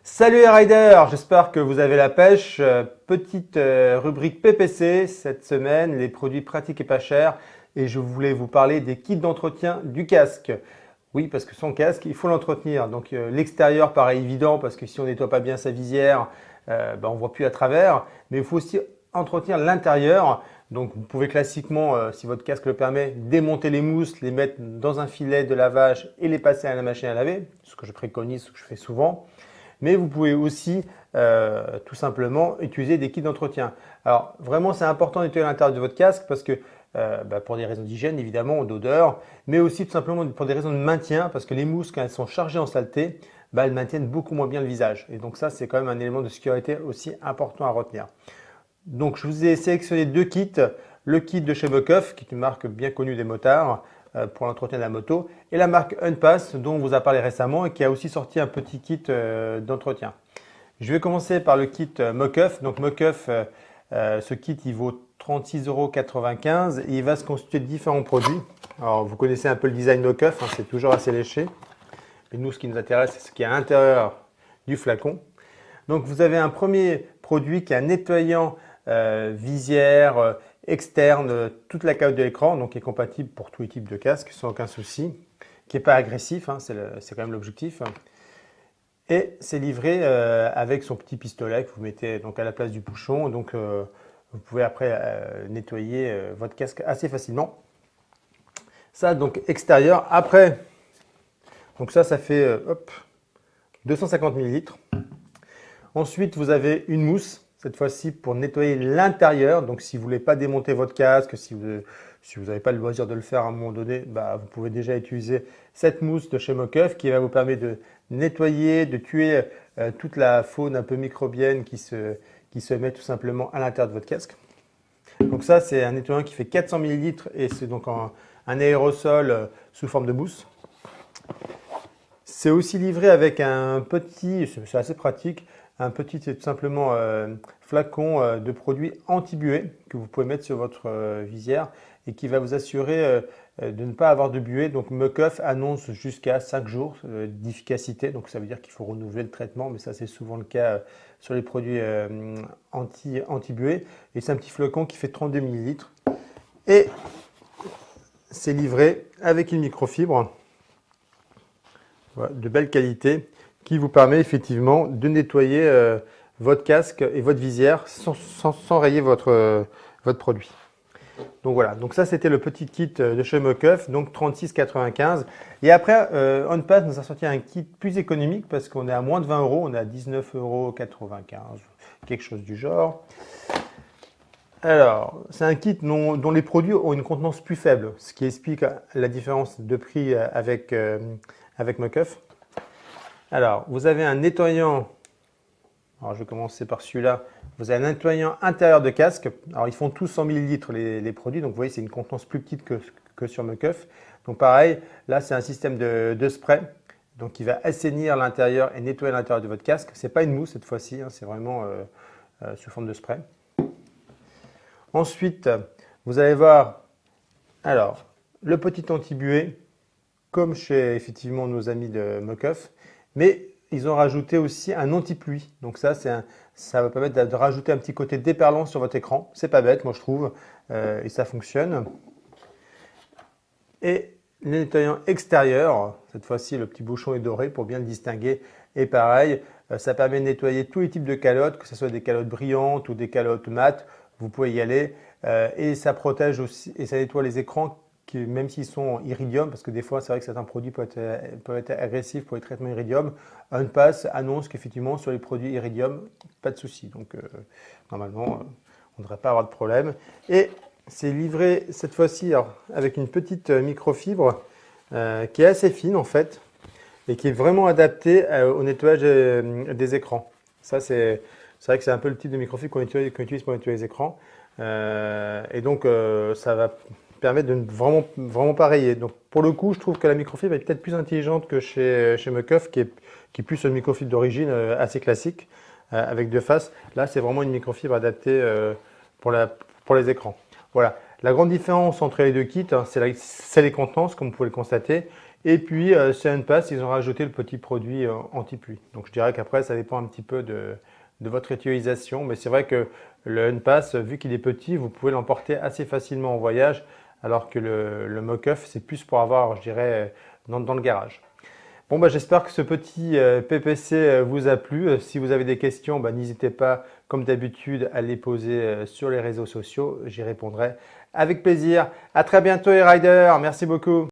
Salut les riders, j'espère que vous avez la pêche. Petite rubrique PPC cette semaine, les produits pratiques et pas chers. Et je voulais vous parler des kits d'entretien du casque. Oui, parce que son casque, il faut l'entretenir. Donc l'extérieur paraît évident parce que si on nettoie pas bien sa visière, on voit plus à travers. Mais il faut aussi entretenir l'intérieur. Donc vous pouvez classiquement, si votre casque le permet, démonter les mousses, les mettre dans un filet de lavage et les passer à la machine à laver. Ce que je préconise, ce que je fais souvent. Mais vous pouvez aussi tout simplement utiliser des kits d'entretien. Alors vraiment c'est important de nettoyer l'intérieur de votre casque parce que pour des raisons d'hygiène évidemment, d'odeur, mais aussi tout simplement pour des raisons de maintien parce que les mousses quand elles sont chargées en saleté, elles maintiennent beaucoup moins bien le visage. Et donc ça c'est quand même un élément de sécurité aussi important à retenir. Donc je vous ai sélectionné deux kits. Le kit de chez Mokoff, qui est une marque bien connue des motards, pour l'entretien de la moto, et la marque Unpass dont on vous a parlé récemment et qui a aussi sorti un petit kit d'entretien. Je vais commencer par le kit Mokoff. Donc Mokoff, ce kit il vaut 36,95 € et il va se constituer de différents produits. Alors vous connaissez un peu le design Mokoff, hein, c'est toujours assez léché. Et nous ce qui nous intéresse c'est ce qui est à l'intérieur du flacon. Donc vous avez un premier produit qui est un nettoyant visière externe, toute la calotte de l'écran, donc qui est compatible pour tous les types de casques sans aucun souci, qui n'est pas agressif, hein, c'est quand même l'objectif. Et c'est livré avec son petit pistolet que vous mettez donc à la place du bouchon, donc vous pouvez après nettoyer votre casque assez facilement. Ça donc extérieur. Après, donc ça fait 250 ml. Ensuite, vous avez une mousse, cette fois-ci pour nettoyer l'intérieur. Donc, si vous ne voulez pas démonter votre casque, si vous n'avez pas le loisir de le faire à un moment donné, vous pouvez déjà utiliser cette mousse de chez Mokoff qui va vous permettre de nettoyer, de tuer toute la faune un peu microbienne qui se met tout simplement à l'intérieur de votre casque. Donc ça, c'est un nettoyant qui fait 400 ml et c'est donc un aérosol sous forme de mousse. C'est aussi livré avec un petit, c'est assez pratique, un petit tout simplement flacon de produits anti-buée que vous pouvez mettre sur votre visière et qui va vous assurer de ne pas avoir de buée. Donc Mokoff annonce jusqu'à 5 jours d'efficacité, donc ça veut dire qu'il faut renouveler le traitement, mais ça c'est souvent le cas sur les produits anti-buée. Et c'est un petit flacon qui fait 32 ml et c'est livré avec une microfibre de belle qualité qui vous permet effectivement de nettoyer votre casque et votre visière sans rayer votre produit. Donc voilà, donc ça c'était le petit kit de chez Mokoff, donc 36,95 €. Et après, Unpass nous a sorti un kit plus économique parce qu'on est à moins de 20 €, on est à 19,95 €, quelque chose du genre. Alors, c'est un kit dont les produits ont une contenance plus faible, ce qui explique la différence de prix avec Mokoff. Alors, vous avez un nettoyant, alors je vais commencer par celui-là, vous avez un nettoyant intérieur de casque. Alors, ils font tous 100 ml les produits, donc vous voyez, c'est une contenance plus petite que sur Mokoff. Donc pareil, là, c'est un système de spray, donc qui va assainir l'intérieur et nettoyer l'intérieur de votre casque. Ce n'est pas une mousse cette fois-ci, hein, c'est vraiment sous forme de spray. Ensuite, vous allez voir, alors, le petit anti-buée, comme chez effectivement nos amis de Mokoff, mais ils ont rajouté aussi un anti-pluie. Donc ça va permettre de rajouter un petit côté déperlant sur votre écran. C'est pas bête, moi je trouve, et ça fonctionne. Et le nettoyant extérieur, cette fois-ci le petit bouchon est doré pour bien le distinguer. Et pareil, ça permet de nettoyer tous les types de calottes, que ce soit des calottes brillantes ou des calottes mates. Vous pouvez y aller et ça protège aussi et ça nettoie les écrans même s'ils sont iridium, parce que des fois c'est vrai que certains produits peuvent être agressifs pour les traitements iridium. Unpass annonce qu'effectivement sur les produits iridium, pas de souci. Donc normalement on ne devrait pas avoir de problème. Et c'est livré cette fois-ci avec une petite microfibre qui est assez fine en fait et qui est vraiment adaptée au nettoyage des écrans. Ça c'est vrai que c'est un peu le type de microfibre qu'on utilise pour nettoyer les écrans. Et donc ça va permettre de ne vraiment pas rayer. Donc pour le coup, je trouve que la microfibre est peut-être plus intelligente que chez Mokoff, qui est plus une microfibre d'origine assez classique, avec deux faces. Là, c'est vraiment une microfibre adaptée pour les écrans. Voilà. La grande différence entre les deux kits, hein, c'est les contenances, comme vous pouvez le constater. Et puis, chez Unpass, ils ont rajouté le petit produit anti-pluie. Donc, je dirais qu'après, ça dépend un petit peu de votre utilisation. Mais c'est vrai que le Unpass, vu qu'il est petit, vous pouvez l'emporter assez facilement en voyage, alors que le Mock-Off, c'est plus pour avoir, je dirais, dans le garage. Bon, bah, j'espère que ce petit PPC vous a plu. Si vous avez des questions, bah, n'hésitez pas, comme d'habitude, à les poser sur les réseaux sociaux. J'y répondrai avec plaisir. À très bientôt les riders. Merci beaucoup.